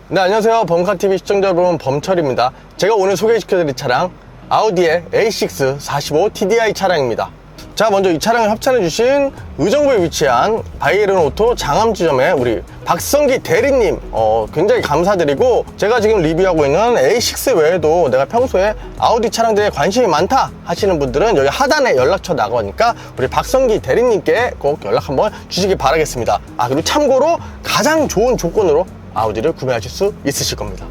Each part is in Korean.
네, 안녕하세요. 범카TV 시청자 여러분, 범철입니다. 제가 오늘 소개시켜드릴 차량 아우디의 A6 45 TDI 차량입니다. 자, 먼저 이 차량을 협찬해주신 의정부에 위치한 바이에른 오토 장암 지점에 우리 박성기 대리님 굉장히 감사드리고, 제가 지금 리뷰하고 있는 A6 외에도 내가 평소에 아우디 차량들에 관심이 많다 하시는 분들은 여기 하단에 연락처 나가니까 우리 박성기 대리님께 꼭 연락 한번 주시기 바라겠습니다. 그리고 참고로 가장 좋은 조건으로 아우디를 구매하실 수 있으실 겁니다.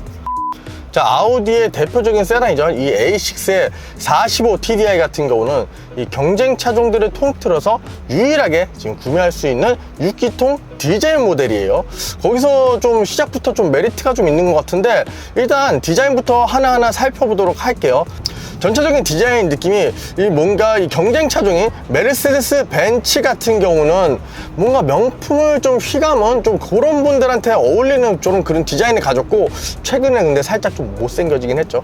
자, 아우디의 대표적인 세단이죠. 이 A6의 45 TDI 같은 경우는 이 경쟁 차종들을 통틀어서 유일하게 지금 구매할 수 있는 6기통 디젤 모델이에요. 거기서 좀 시작부터 좀 메리트가 좀 있는 것 같은데, 일단 디자인부터 하나하나 살펴보도록 할게요. 전체적인 디자인 느낌이 뭔가 이 경쟁 차종인 메르세데스 벤츠 같은 경우는 뭔가 명품을 좀 휘감은 좀 그런 분들한테 어울리는 좀 그런 디자인을 가졌고, 최근에 근데 살짝 좀 못생겨지긴 했죠.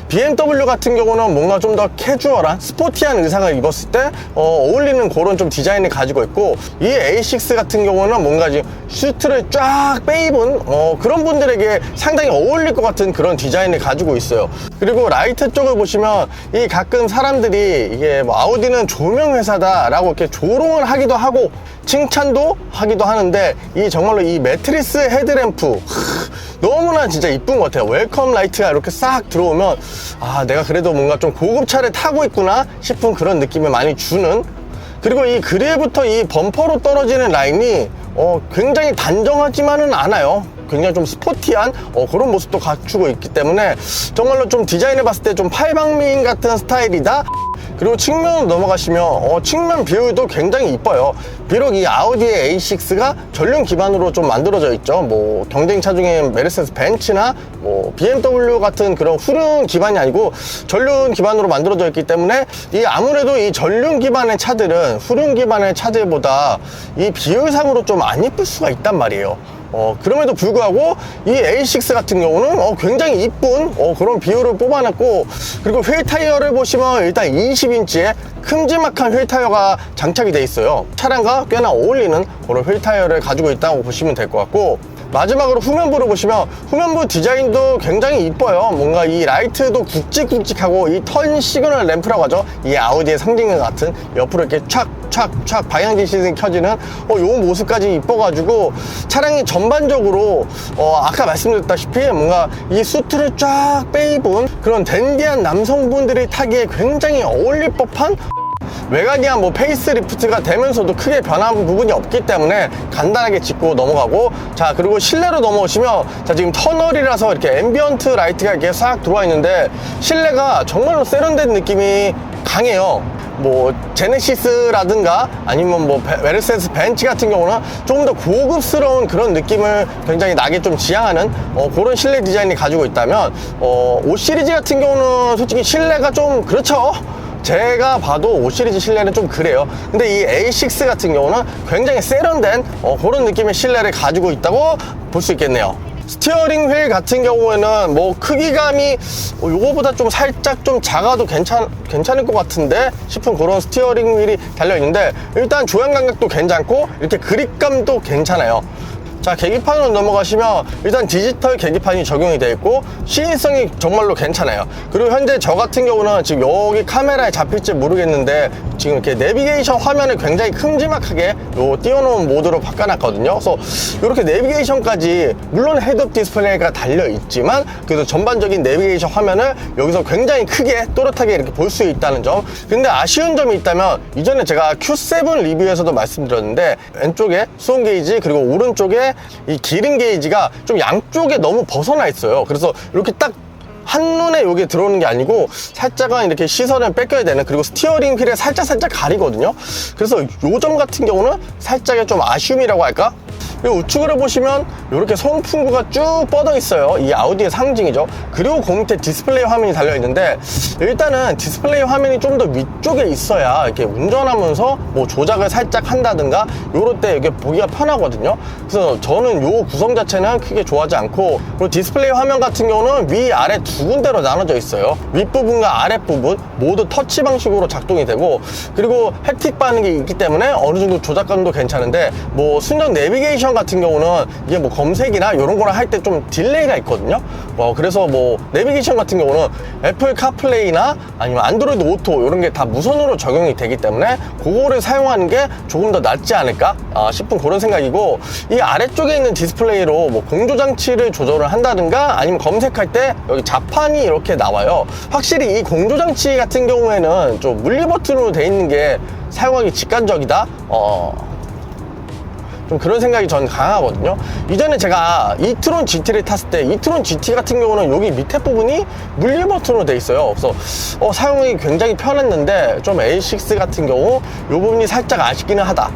BMW 같은 경우는 뭔가 좀 더 캐주얼한 스포티한 의상을 입었을 때 어울리는 그런 좀 디자인을 가지고 있고, 이 A6 같은 경우는 뭔가 지금 슈트를 쫙 빼입은 그런 분들에게 상당히 어울릴 것 같은 그런 디자인을 가지고 있어요. 그리고 라이트 쪽을 보시면 이 가끔 사람들이 이게 뭐 아우디는 조명 회사다 라고 이렇게 조롱을 하기도 하고 칭찬도 하기도 하는데, 이 정말로 이 매트리스 헤드램프 너무나 진짜 이쁜 것 같아요. 웰컴 라이트가 이렇게 싹 들어오면 내가 그래도 뭔가 좀 고급차를 타고 있구나 싶은 그런 느낌을 많이 주는, 그리고 이 그릴부터 이 범퍼로 떨어지는 라인이 굉장히 단정하지만은 않아요. 굉장히 좀 스포티한 그런 모습도 갖추고 있기 때문에 정말로 좀 디자인을 봤을 때 좀 팔방미인 같은 스타일이다. 그리고 측면으로 넘어가시면 측면 비율도 굉장히 이뻐요. 비록 이 아우디의 A6가 전륜 기반으로 좀 만들어져 있죠. 뭐 경쟁차 중에 메르세데스 벤츠나 뭐 BMW 같은 그런 후륜 기반이 아니고 전륜 기반으로 만들어져 있기 때문에 아무래도 이 전륜 기반의 차들은 후륜 기반의 차들보다 이 비율상으로 좀 안 이쁠 수가 있단 말이에요. 그럼에도 불구하고 이 A6 같은 경우는 굉장히 이쁜 그런 비율을 뽑아냈고, 그리고 휠 타이어를 보시면 일단 20인치의 큼지막한 휠 타이어가 장착이 돼 있어요. 차량과 꽤나 어울리는 그런 휠 타이어를 가지고 있다고 보시면 될 것 같고, 마지막으로 후면부를 보시면 후면부 디자인도 굉장히 이뻐요. 뭔가 이 라이트도 굵직굵직하고 이 턴 시그널 램프라고 하죠. 이 아우디의 상징과 같은 옆으로 이렇게 촥촥촥 방향지 시승이 켜지는 요 모습까지 이뻐가지고, 차량이 전반적으로 아까 말씀드렸다시피 뭔가 이 수트를 쫙 빼입은 그런 댄디한 남성분들이 타기에 굉장히 어울릴 법한, 외관이야 뭐 페이스리프트가 되면서도 크게 변한 부분이 없기 때문에 간단하게 짚고 넘어가고, 자, 그리고 실내로 넘어오시면, 자, 지금 터널이라서 이렇게 앰비언트 라이트가 이렇게 싹 들어와 있는데 실내가 정말로 세련된 느낌이 강해요. 뭐 제네시스라든가 아니면 뭐 메르세데스 벤츠 같은 경우는 조금 더 고급스러운 그런 느낌을 굉장히 나게 좀 지향하는 그런 실내 디자인이 가지고 있다면, 5 시리즈 같은 경우는 솔직히 실내가 좀 그렇죠. 제가 봐도 5 시리즈 실내는 좀 그래요. 근데 이 A6 같은 경우는 굉장히 세련된 그런 느낌의 실내를 가지고 있다고 볼 수 있겠네요. 스티어링 휠 같은 경우에는 뭐 크기감이 요거보다 좀 살짝 좀 작아도 괜찮을 것 같은데 싶은 그런 스티어링 휠이 달려있는데, 일단 조향 감각도 괜찮고 이렇게 그립감도 괜찮아요. 자, 계기판으로 넘어가시면 일단 디지털 계기판이 적용이 되어 있고 시인성이 정말로 괜찮아요. 그리고 현재 저 같은 경우는 지금 여기 카메라에 잡힐지 모르겠는데 지금 이렇게 내비게이션 화면을 굉장히 큼지막하게 띄워놓은 모드로 바꿔놨거든요. 그래서 이렇게 내비게이션까지, 물론 헤드업 디스플레이가 달려있지만 그래도 전반적인 내비게이션 화면을 여기서 굉장히 크게 또렷하게 이렇게 볼 수 있다는 점. 근데 아쉬운 점이 있다면, 이전에 제가 Q7 리뷰에서도 말씀드렸는데 왼쪽에 수온 게이지 그리고 오른쪽에 이 기름 게이지가 좀 양쪽에 너무 벗어나 있어요. 그래서 이렇게 딱 한눈에 여기 들어오는 게 아니고 살짝은 이렇게 시선을 뺏겨야 되는, 그리고 스티어링 휠에 살짝 가리거든요. 그래서 요 점 같은 경우는 살짝의 좀 아쉬움이라고 할까? 그리고 우측으로 보시면 이렇게 송풍구가 쭉 뻗어 있어요. 이 아우디의 상징이죠. 그리고 그 밑에 디스플레이 화면이 달려 있는데, 일단은 디스플레이 화면이 좀 더 위쪽에 있어야 이렇게 운전하면서 뭐 조작을 살짝 한다든가 요럴 때 이게 보기가 편하거든요. 그래서 저는 요 구성 자체는 크게 좋아하지 않고, 그리고 디스플레이 화면 같은 경우는 위 아래 두 군데로 나눠져 있어요. 윗부분과 아랫부분 모두 터치 방식으로 작동이 되고, 그리고 햅틱 반응이 있기 때문에 어느 정도 조작감도 괜찮은데, 뭐 순정 내비게이션 내비게이션 같은 경우는 이게 뭐 검색이나 이런 거를 할 때 좀 딜레이가 있거든요. 그래서 뭐 내비게이션 같은 경우는 애플 카플레이나 아니면 안드로이드 오토 이런 게 다 무선으로 적용이 되기 때문에 그거를 사용하는 게 조금 더 낫지 않을까 싶은 그런 생각이고, 이 아래쪽에 있는 디스플레이로 뭐 공조 장치를 조절을 한다든가 아니면 검색할 때 여기 자판이 이렇게 나와요. 확실히 이 공조 장치 같은 경우에는 좀 물리 버튼으로 돼 있는 게 사용하기 직관적이다, 좀 그런 생각이 전 강하거든요. 이전에 제가 이트론 GT를 탔을 때 이트론 GT 같은 경우는 여기 밑에 부분이 물리 버튼으로 돼 있어요. 그래서 사용하기 굉장히 편했는데 좀 A6 같은 경우 이 부분이 살짝 아쉽기는 하다.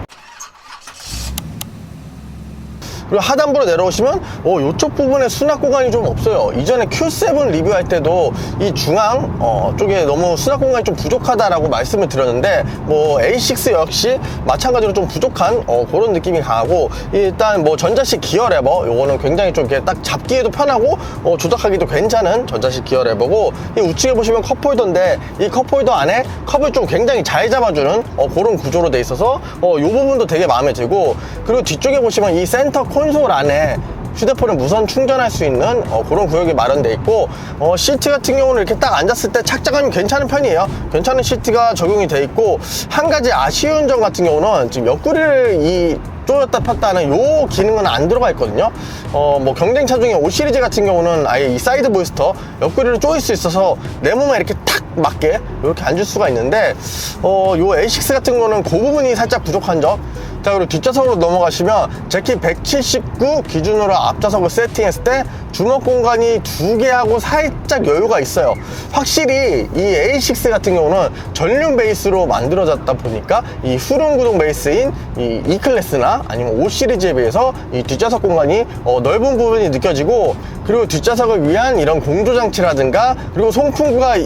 그리고 하단부로 내려오시면 이쪽 부분에 수납 공간이 좀 없어요. 이전에 Q7 리뷰할 때도 이 중앙 쪽에 너무 수납 공간이 좀 부족하다라고 말씀을 드렸는데, 뭐 A6 역시 마찬가지로 좀 부족한 그런 느낌이 강하고, 일단 뭐 전자식 기어 레버 요거는 굉장히 좀 이렇게 딱 잡기에도 편하고 조작하기도 괜찮은 전자식 기어 레버고, 이 우측에 보시면 컵홀더인데 이 컵홀더 안에 컵을 좀 굉장히 잘 잡아주는 그런 구조로 돼 있어서 이 부분도 되게 마음에 들고, 그리고 뒤쪽에 보시면 이 센터 콘솔 안에 휴대폰을 무선 충전할 수 있는 그런 구역이 마련되어 있고, 시트 같은 경우는 이렇게 딱 앉았을 때 착장감이 괜찮은 편이에요. 괜찮은 시트가 적용이 되어 있고, 한 가지 아쉬운 점 같은 경우는 지금 옆구리를 조였다 폈다 하는 요 기능은 안 들어가 있거든요. 뭐 경쟁차 중에 5 시리즈 같은 경우는 아예 이 사이드 볼스터 옆구리를 조일 수 있어서 내 몸에 이렇게 탁 맞게 이렇게 앉을 수가 있는데, 요 A6 같은 경우는 그 부분이 살짝 부족한 점. 자, 그리고 뒷좌석으로 넘어가시면 제 키 179 기준으로 앞좌석을 세팅했을 때 주먹 공간이 2개하고 살짝 여유가 있어요. 확실히 이 A6 같은 경우는 전륜 베이스로 만들어졌다 보니까 이 후륜 구동 베이스인 이 E클래스나 아니면 5 시리즈에 비해서 이 뒷좌석 공간이 넓은 부분이 느껴지고, 그리고 뒷좌석을 위한 이런 공조 장치라든가, 그리고 송풍구가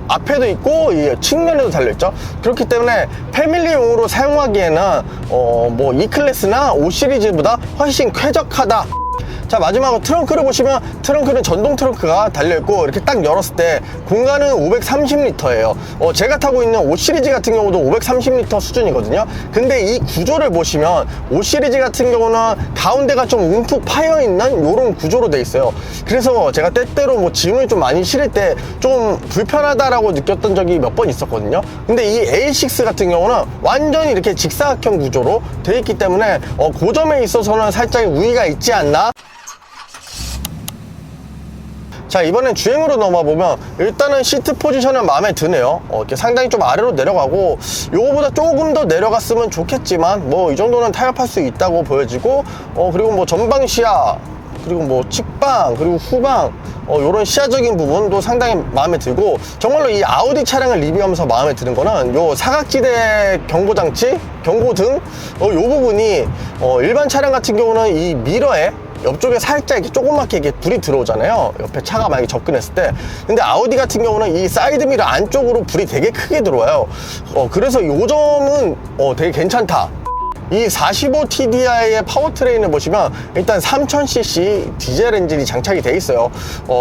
앞에도 있고 이 측면에도 달려있죠. 그렇기 때문에 패밀리용으로 사용하기에는 뭐 E클래스나 5 시리즈보다 훨씬 쾌적하다. 자, 마지막으로 트렁크를 보시면 트렁크는 전동 트렁크가 달려있고, 이렇게 딱 열었을 때 공간은 530리터예요 제가 타고 있는 5 시리즈 같은 경우도 530리터 수준이거든요. 근데 이 구조를 보시면 5 시리즈 같은 경우는 가운데가 좀 움푹 파여있는 이런 구조로 돼 있어요. 그래서 제가 때때로 뭐 짐을 좀 많이 실을 때 좀 불편하다라고 느꼈던 적이 몇 번 있었거든요. 근데 이 A6 같은 경우는 완전히 이렇게 직사각형 구조로 돼 있기 때문에 그 점에 있어서는 살짝 우위가 있지 않나. 자, 이번엔 주행으로 넘어보면 일단은 시트 포지션은 마음에 드네요. 이렇게 상당히 좀 아래로 내려가고, 요거보다 조금 더 내려갔으면 좋겠지만 뭐 이 정도는 타협할 수 있다고 보여지고, 그리고 뭐 전방 시야, 그리고 뭐 측방, 그리고 후방 요런 시야적인 부분도 상당히 마음에 들고, 정말로 이 아우디 차량을 리뷰하면서 마음에 드는 거는 요 사각지대 경고장치, 경고등 요 부분이 일반 차량 같은 경우는 이 미러에 옆쪽에 살짝 이렇게 조그맣게 이렇게 불이 들어오잖아요. 옆에 차가 만약에 접근했을 때. 근데 아우디 같은 경우는 이 사이드미러 안쪽으로 불이 되게 크게 들어와요. 그래서 요 점은 되게 괜찮다. 이 45TDI의 파워트레인을 보시면 일단 3000cc 디젤 엔진이 장착이 돼 있어요.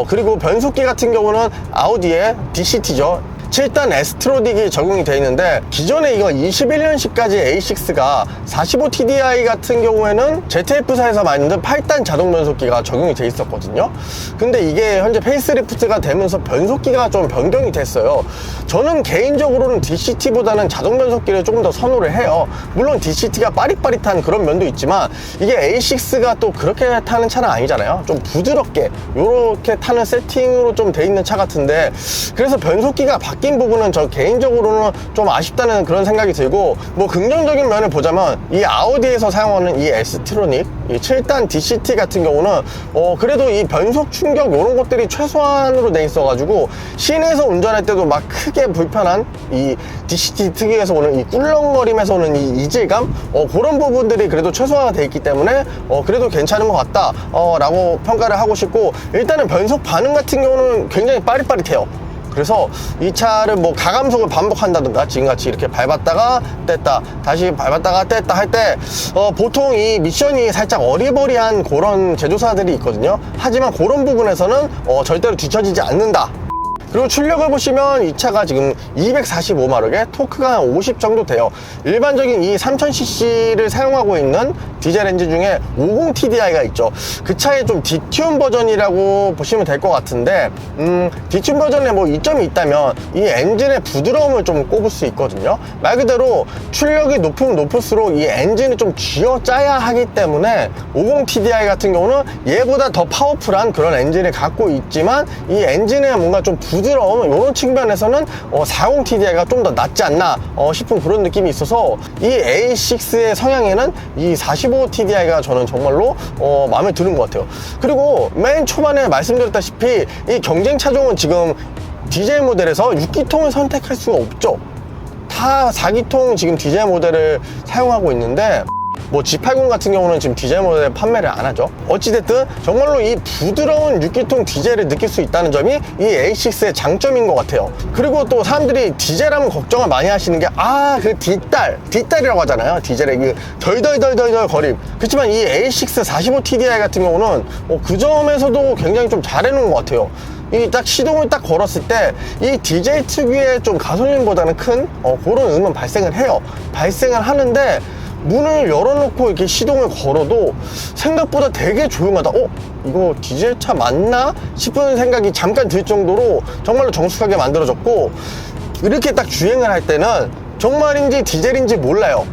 그리고 변속기 같은 경우는 아우디의 DCT죠. 7단 에스트로딕이 적용이 되어 있는데, 기존에 이거 21년식까지 A6가 45TDI 같은 경우에는 ZF사에서 만든 8단 자동 변속기가 적용이 되어 있었거든요. 근데 이게 현재 페이스리프트가 되면서 변속기가 좀 변경이 됐어요. 저는 개인적으로는 DCT보다는 자동 변속기를 조금 더 선호를 해요. 물론 DCT가 빠릿빠릿한 그런 면도 있지만 이게 A6가 또 그렇게 타는 차는 아니잖아요. 좀 부드럽게 이렇게 타는 세팅으로 좀 돼 있는 차 같은데, 그래서 변속기가 바뀐 부분은 저 개인적으로는 좀 아쉽다는 그런 생각이 들고, 뭐 긍정적인 면을 보자면 이 아우디에서 사용하는 이 S트로닉 이 7단 DCT 같은 경우는 그래도 이 변속 충격 이런 것들이 최소한으로 돼 있어 가지고 시내에서 운전할 때도 막 크게 불편한 이 DCT 특유에서 오는 이 꿀렁거림에서 오는 이 이질감, 그런 부분들이 그래도 최소화가 돼 있기 때문에 그래도 괜찮은 것 같다 라고 평가를 하고 싶고, 일단은 변속 반응 같은 경우는 굉장히 빠릿빠릿해요. 그래서 이 차를 뭐 가감속을 반복한다든가 지금같이 이렇게 밟았다가 뗐다 다시 밟았다가 뗐다 할 때 보통 이 미션이 살짝 어리버리한 그런 제조사들이 있거든요. 하지만 그런 부분에서는 절대로 뒤처지지 않는다. 그리고 출력을 보시면 이 차가 지금 245마력에 토크가 한 50 정도 돼요. 일반적인 이 3000cc를 사용하고 있는 디젤 엔진 중에 50TDI가 있죠. 그 차의 좀 디튠 버전이라고 보시면 될 것 같은데, 디튠 버전에 뭐 이점이 있다면 이 엔진의 부드러움을 좀 꼽을 수 있거든요. 말 그대로 출력이 높으면 높을수록 이 엔진을 좀 쥐어짜야 하기 때문에 50TDI 같은 경우는 얘보다 더 파워풀한 그런 엔진을 갖고 있지만, 이 엔진의 뭔가 좀 부드러움, 이런 측면에서는 40TDI가 좀 더 낫지 않나 싶은 그런 느낌이 있어서, 이 A6의 성향에는 이 45TDI가 저는 정말로 마음에 드는 것 같아요. 그리고 맨 초반에 말씀드렸다시피 이 경쟁 차종은 지금 디젤 모델에서 6기통을 선택할 수가 없죠. 다 4기통 지금 디젤 모델을 사용하고 있는데, 뭐 G80 같은 경우는 지금 디젤 모델 판매를 안 하죠. 어찌됐든 정말로 이 부드러운 6기통 디젤을 느낄 수 있다는 점이 이 A6의 장점인 것 같아요. 그리고 또 사람들이 디젤하면 걱정을 많이 하시는 게, 그 뒷달이라고 하잖아요. 디젤의 그 덜덜덜덜 거림. 그렇지만 이 A6 45TDI 같은 경우는 그 점에서도 굉장히 좀 잘해놓은 것 같아요. 이 딱 시동을 딱 걸었을 때 이 디젤 특유의 좀 가솔린보다는 큰 그런 음은 발생을 해요. 발생을 하는데, 문을 열어놓고 이렇게 시동을 걸어도 생각보다 되게 조용하다. 이거 디젤차 맞나? 싶은 생각이 잠깐 들 정도로 정말로 정숙하게 만들어졌고, 이렇게 딱 주행을 할 때는 정말인지 디젤인지 몰라요.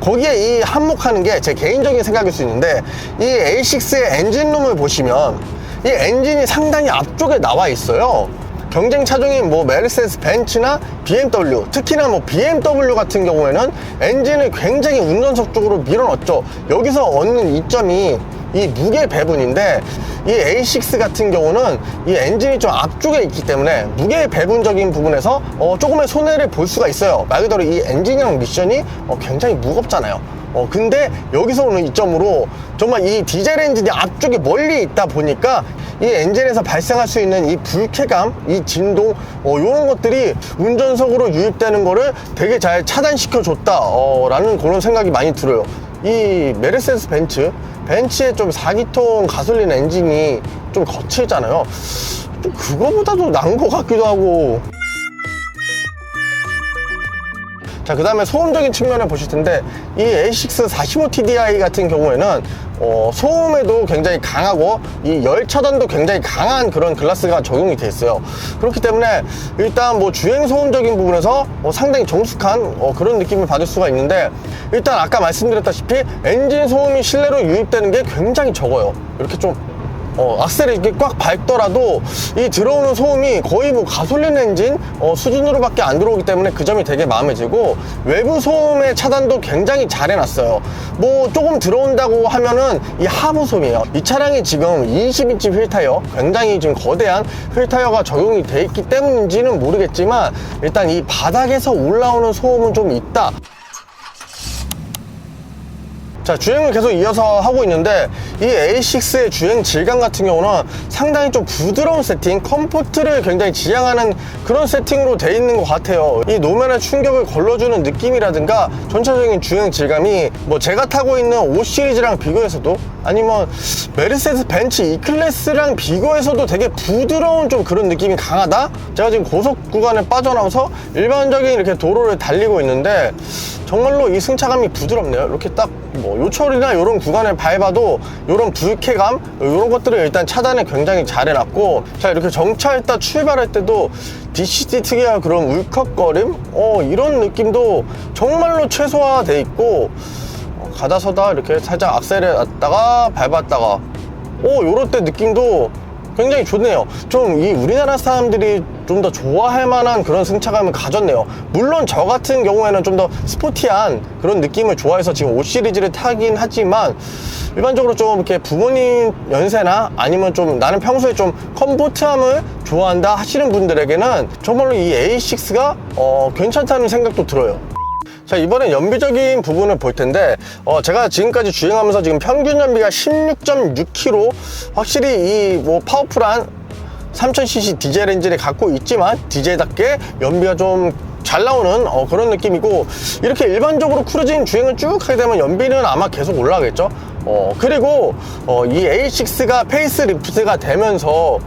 거기에 이 한몫하는 게 제 개인적인 생각일 수 있는데, 이 A6의 엔진룸을 보시면 이 엔진이 상당히 앞쪽에 나와 있어요. 경쟁 차종인 뭐 메르세데스 벤츠나 BMW, 특히나 뭐 BMW 같은 경우에는 엔진을 굉장히 운전석 쪽으로 밀어넣었죠. 여기서 얻는 이점이 이 무게 배분인데, 이 A6 같은 경우는 이 엔진이 좀 앞쪽에 있기 때문에 무게 배분적인 부분에서 조금의 손해를 볼 수가 있어요. 말 그대로 이 엔진이랑 미션이 굉장히 무겁잖아요. 근데 여기서 오는 이점으로 정말 이 디젤 엔진이 앞쪽에 멀리 있다 보니까 이 엔진에서 발생할 수 있는 이 불쾌감, 이 진동, 이런 것들이 운전석으로 유입되는 거를 되게 잘 차단시켜 줬다 라는 그런 생각이 많이 들어요. 이 메르세데스 벤츠의 좀 4기통 가솔린 엔진이 좀 거칠잖아요. 좀 그거보다도 나은 것 같기도 하고. 자, 그 다음에 소음적인 측면을 보실 텐데, 이 A6 45TDI 같은 경우에는 소음에도 굉장히 강하고 이 열 차단도 굉장히 강한 그런 글라스가 적용이 돼 있어요. 그렇기 때문에 일단 뭐 주행 소음적인 부분에서 상당히 정숙한 그런 느낌을 받을 수가 있는데, 일단 아까 말씀드렸다시피 엔진 소음이 실내로 유입되는 게 굉장히 적어요. 이렇게 좀 악셀을 이렇게 꽉 밟더라도 이 들어오는 소음이 거의 뭐 가솔린 엔진 수준으로밖에 안 들어오기 때문에 그 점이 되게 마음에 들고, 외부 소음의 차단도 굉장히 잘 해놨어요. 뭐 조금 들어온다고 하면은 이 하부 소음이에요. 이 차량이 지금 20인치 휠 타이어, 굉장히 지금 거대한 휠 타이어가 적용이 돼 있기 때문인지는 모르겠지만, 일단 이 바닥에서 올라오는 소음은 좀 있다. 자, 주행을 계속 이어서 하고 있는데, 이 A6의 주행 질감 같은 경우는 상당히 좀 부드러운 세팅, 컴포트를 굉장히 지향하는 그런 세팅으로 돼 있는 것 같아요. 이 노면에 충격을 걸러주는 느낌이라든가 전체적인 주행 질감이 뭐 제가 타고 있는 5 시리즈랑 비교해서도, 아니면 메르세데스 벤츠 E클래스랑 비교해서도 되게 부드러운 좀 그런 느낌이 강하다? 제가 지금 고속 구간에 빠져나와서 일반적인 이렇게 도로를 달리고 있는데, 정말로 이 승차감이 부드럽네요. 이렇게 딱 뭐 요철이나 이런 구간을 밟아도 이런 불쾌감, 이런 것들을 일단 차단을 굉장히 잘 해놨고, 자, 이렇게 정차했다 출발할 때도 DCT 특유의 그런 울컥거림, 이런 느낌도 정말로 최소화돼 있고, 가다 서다 이렇게 살짝 악셀을 놨다가 밟았다가 요럴 때 느낌도 굉장히 좋네요. 좀 이 우리나라 사람들이 좀 더 좋아할 만한 그런 승차감을 가졌네요. 물론 저 같은 경우에는 좀 더 스포티한 그런 느낌을 좋아해서 지금 5 시리즈를 타긴 하지만, 일반적으로 좀 이렇게 부모님 연세나 아니면 좀 나는 평소에 좀 컴포트함을 좋아한다 하시는 분들에게는 정말로 이 A6가 괜찮다는 생각도 들어요. 자, 이번엔 연비적인 부분을 볼 텐데, 제가 지금까지 주행하면서 지금 평균 연비가 16.6km, 확실히 이 뭐 파워풀한 3000cc 디젤 엔진을 갖고 있지만 디젤답게 연비가 좀 잘 나오는 그런 느낌이고, 이렇게 일반적으로 크루징 주행을 쭉 하게 되면 연비는 아마 계속 올라가겠죠. 그리고 이 A6가 페이스리프트가 되면서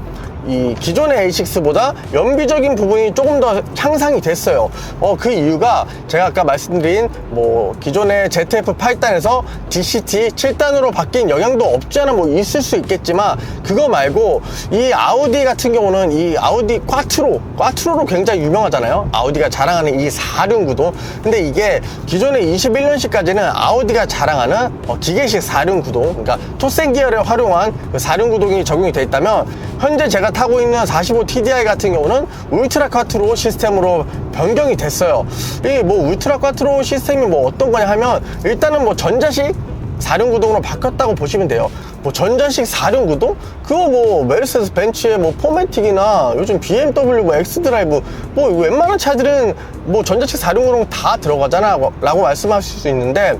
이 기존의 A6보다 연비적인 부분이 조금 더 향상이 됐어요. 그 이유가 제가 아까 말씀드린 뭐 기존의 ZF 8단에서 DCT 7단으로 바뀐 영향도 없지 않아 뭐 있을 수 있겠지만, 그거 말고 이 아우디 같은 경우는 이 아우디 꽈트로로 굉장히 유명하잖아요. 아우디가 자랑하는 이 4륜 구동. 근데 이게 기존의 21년식까지는 아우디가 자랑하는 기계식 4륜 구동, 그러니까 토센 기어를 활용한 그 4륜 구동이 적용이 되어 있다면, 현재 제가 타고 있는 45 TDI 같은 경우는 울트라 쿼트로 시스템으로 변경이 됐어요. 이 뭐 울트라 쿼트로 시스템이 뭐 어떤 거냐 하면, 일단은 뭐 전자식 4륜 구동으로 바뀌었다고 보시면 돼요. 뭐 전자식 4륜 구동? 그거 뭐 메르세데스 벤츠의 뭐 포매틱이나 요즘 BMW 뭐 엑스드라이브 뭐 웬만한 차들은 뭐 전자식 4륜 구동 다 들어가잖아 라고 말씀하실 수 있는데,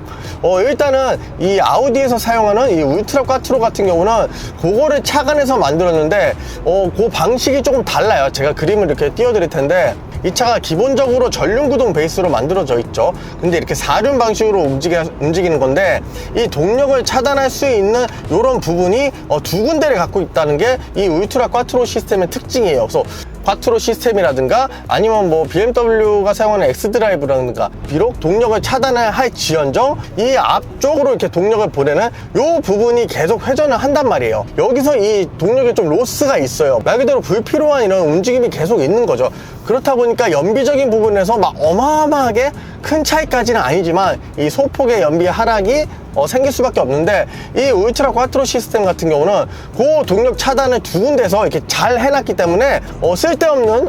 일단은 이 아우디에서 사용하는 이 울트라 꽈트로 같은 경우는 그거를 착안해서 만들었는데, 그 방식이 조금 달라요. 제가 그림을 이렇게 띄워드릴 텐데, 이 차가 기본적으로 전륜 구동 베이스로 만들어져 있죠. 근데 이렇게 4륜 방식으로 움직이는 건데, 이 동력을 차단할 수 있는 이런 부분이 두 군데를 갖고 있다는 게 이 울트라 꽈트로 시스템의 특징이에요. 그래서 쿼트로 시스템이라든가 아니면 뭐 BMW가 사용하는 엑스드라이브라든가 비록 동력을 차단을 할지언정 이 앞쪽으로 이렇게 동력을 보내는 요 부분이 계속 회전을 한단 말이에요. 여기서 이 동력에 좀 로스가 있어요. 말 그대로 불필요한 이런 움직임이 계속 있는 거죠. 그렇다 보니까 연비적인 부분에서 막 어마어마하게 큰 차이까지는 아니지만 이 소폭의 연비 하락이 생길 수밖에 없는데, 이 울트라 꽈트로 시스템 같은 경우는 그 동력 차단을 두 군데서 이렇게 잘 해놨기 때문에 쓸데없는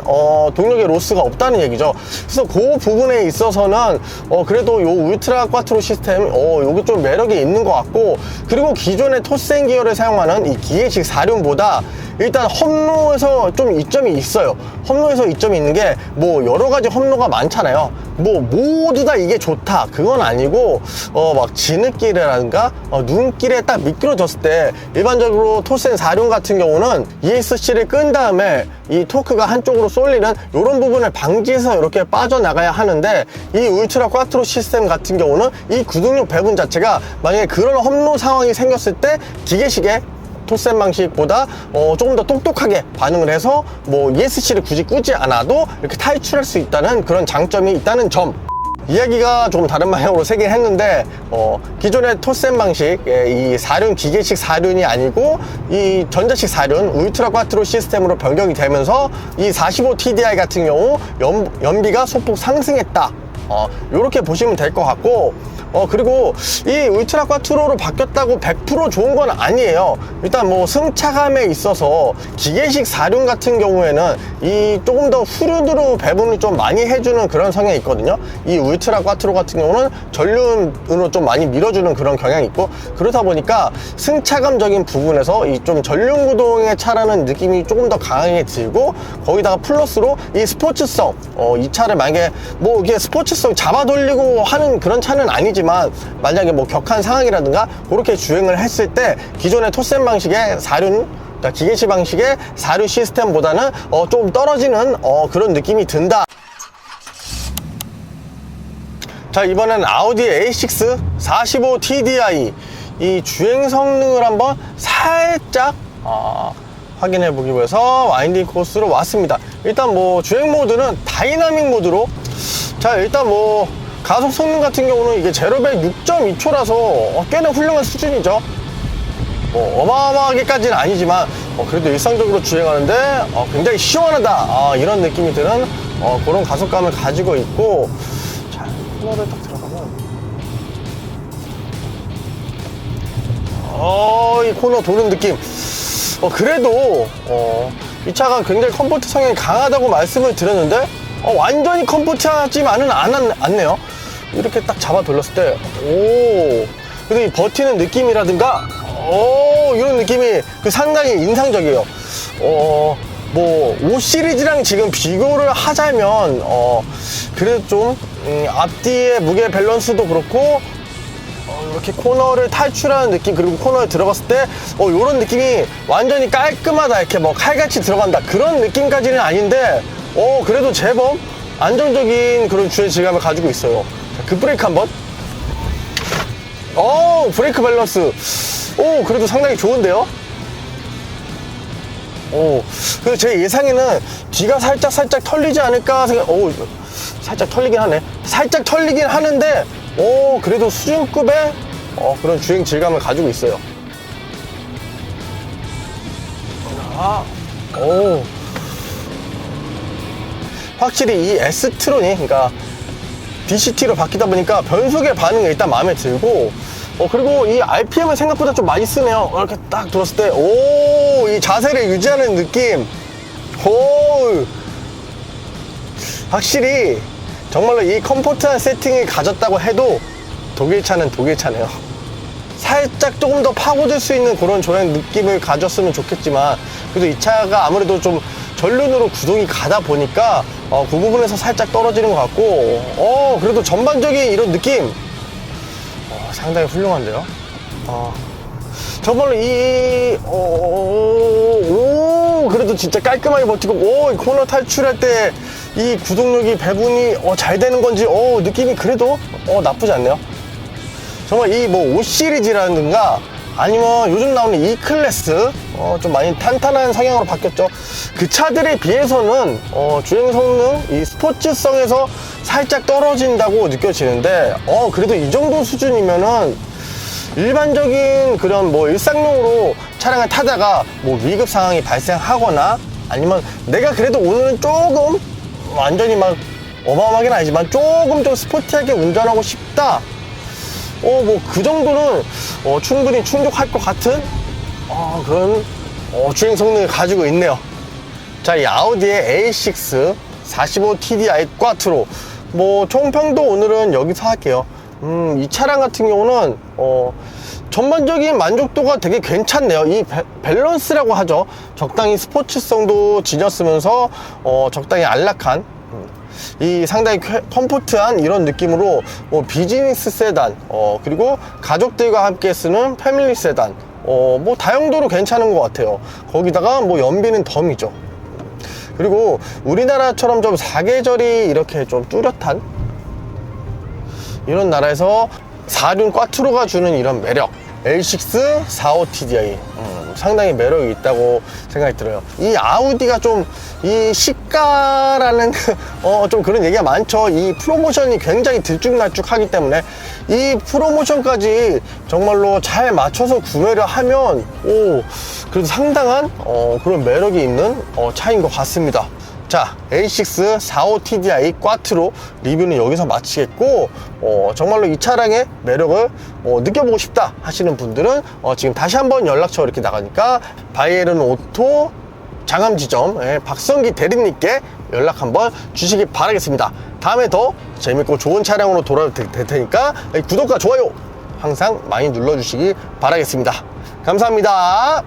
동력의 로스가 없다는 얘기죠. 그래서 그 부분에 있어서는 그래도 요 울트라 꽈트로 시스템 요게 좀 매력이 있는 것 같고, 그리고 기존의 토센 기어를 사용하는 이 기계식 4륜보다 일단 험로에서 좀 이점이 있어요. 험로에서 이점이 있는 게 뭐 여러 가지 험로가 많잖아요. 뭐 모두 다 이게 좋다 그건 아니고, 막 지느길이라든가 눈길에 딱 미끄러졌을 때 일반적으로 토센 4륜 같은 경우는 ESC를 끈 다음에 이 토크가 한쪽으로 쏠리는 이런 부분을 방지해서 이렇게 빠져나가야 하는데, 이 울트라 꽈트로 시스템 같은 경우는 이 구동력 배분 자체가 만약에 그런 험로 상황이 생겼을 때 기계식의 토센 방식보다 조금 더 똑똑하게 반응을 해서 뭐 ESC를 굳이 끄지 않아도 이렇게 탈출할 수 있다는 그런 장점이 있다는 점. 이야기가 조금 다른 방향으로 세긴 했는데, 기존의 토센 방식 이 4륜 기계식 4륜이 아니고 이 전자식 4륜 울트라 꽈트로 시스템으로 변경이 되면서 이 45 TDI 같은 경우 연비가 소폭 상승했다, 요렇게 보시면 될 것 같고, 그리고 이 울트라 꽈트로로 바뀌었다고 100% 좋은 건 아니에요. 일단 뭐 승차감에 있어서 기계식 4륜 같은 경우에는 이 조금 더 후륜으로 배분을 좀 많이 해주는 그런 성향이 있거든요. 이 울트라 꽈트로 같은 경우는 전륜으로 좀 많이 밀어주는 그런 경향이 있고, 그러다 보니까 승차감적인 부분에서 이 좀 전륜 구동의 차라는 느낌이 조금 더 강하게 들고, 거기다가 플러스로 이 스포츠성, 이 차를 만약에 뭐 이게 스포츠성 잡아 돌리고 하는 그런 차는 아니지만, 만약에 뭐 격한 상황이라든가 그렇게 주행을 했을 때 기존의 토센 방식의 4륜, 그러니까 기계식 방식의 4륜 시스템보다는 조금 떨어지는 그런 느낌이 든다. 자, 이번엔 아우디 A6 45 TDI 이 주행 성능을 한번 살짝 확인해 보기 위해서 와인딩 코스로 왔습니다. 일단 뭐 주행 모드는 다이나믹 모드로, 자 일단 뭐 가속 성능 같은 경우는 이게 제로백 6.2초라서 꽤나 훌륭한 수준이죠. 뭐 어마어마하게까지는 아니지만 그래도 일상적으로 주행하는데 굉장히 시원하다, 이런 느낌이 드는 그런 가속감을 가지고 있고, 자 코너를 딱 들어가면 이 코너 도는 느낌, 그래도 이 차가 굉장히 컴포트 성향이 강하다고 말씀을 드렸는데 완전히 컴포트하지만은 않네요. 이렇게 딱 잡아 돌렸을 때, 그래도 이 버티는 느낌이라든가, 이런 느낌이 상당히 인상적이에요. 뭐, 5 시리즈랑 지금 비교를 하자면, 그래도 좀, 앞뒤의 무게 밸런스도 그렇고, 이렇게 코너를 탈출하는 느낌, 그리고 코너에 들어갔을 때, 이런 느낌이 완전히 깔끔하다, 이렇게 뭐 칼같이 들어간다, 그런 느낌까지는 아닌데, 그래도 제법 안정적인 그런 주행 질감을 가지고 있어요. 자, 그 브레이크 한번. 브레이크 밸런스. 그래도 상당히 좋은데요? 그래서 제 예상에는 뒤가 살짝 털리지 않을까 생각. 살짝 털리긴 하네. 살짝 털리긴 하는데 그래도 수준급의 그런 주행 질감을 가지고 있어요. 확실히 이 S트론이, 그러니까 DCT로 바뀌다 보니까 변속의 반응이 일단 마음에 들고, 그리고 이 RPM을 생각보다 좀 많이 쓰네요. 이렇게 딱 들었을 때, 이 자세를 유지하는 느낌. 확실히 정말로 이 컴포트한 세팅을 가졌다고 해도 독일차는 독일차네요. 살짝 조금 더 파고들 수 있는 그런 조향 느낌을 가졌으면 좋겠지만, 그래도 이 차가 아무래도 좀 전륜으로 구동이 가다 보니까 그 부분에서 살짝 떨어지는 것 같고, 그래도 전반적인 이런 느낌 상당히 훌륭한데요. 정말로 그래도 진짜 깔끔하게 버티고, 코너 탈출할 때 이 구동력이 배분이 잘 되는 건지 느낌이 그래도 나쁘지 않네요. 정말 이 뭐 5 시리즈라든가 아니면 요즘 나오는 E 클래스 좀 많이 탄탄한 성향으로 바뀌었죠. 그 차들에 비해서는 주행 성능, 이 스포츠성에서 살짝 떨어진다고 느껴지는데, 그래도 이 정도 수준이면은 일반적인 그런 뭐 일상용으로 차량을 타다가 뭐 위급 상황이 발생하거나, 아니면 내가 그래도 오늘은 조금 완전히 막 어마어마하긴 아니지만 조금 좀 스포티하게 운전하고 싶다, 뭐 그 정도는 충분히 충족할 것 같은 그런 주행 성능을 가지고 있네요. 자, 이 아우디의 A6 45 TDI 꽈트로, 뭐 총평도 오늘은 여기서 할게요. 이 차량 같은 경우는 전반적인 만족도가 되게 괜찮네요. 이 밸런스라고 하죠. 적당히 스포츠성도 지녔으면서 적당히 안락한, 이 상당히 컴포트한 이런 느낌으로 비즈니스 세단, 그리고 가족들과 함께 쓰는 패밀리 세단, 뭐 다용도로 괜찮은 것 같아요. 거기다가 뭐 연비는 덤이죠. 그리고 우리나라처럼 좀 사계절이 이렇게 좀 뚜렷한 이런 나라에서 4륜 꽈트로가 주는 이런 매력, A6 45 TDI 상당히 매력이 있다고 생각이 들어요. 이 아우디가 좀 이 시가라는 좀 그런 얘기가 많죠. 이 프로모션이 굉장히 들쭉날쭉하기 때문에 이 프로모션까지 정말로 잘 맞춰서 구매를 하면 그래도 상당한 그런 매력이 있는 차인 것 같습니다. 자, A6 45 TDI 꽈트로 리뷰는 여기서 마치겠고, 정말로 이 차량의 매력을 느껴보고 싶다 하시는 분들은 지금 다시 한번 연락처 이렇게 나가니까 바이에른 오토 장암지점 박성기 대리님께 연락 한번 주시기 바라겠습니다. 다음에 더 재밌고 좋은 차량으로 돌아올 테니까 구독과 좋아요 항상 많이 눌러주시기 바라겠습니다. 감사합니다.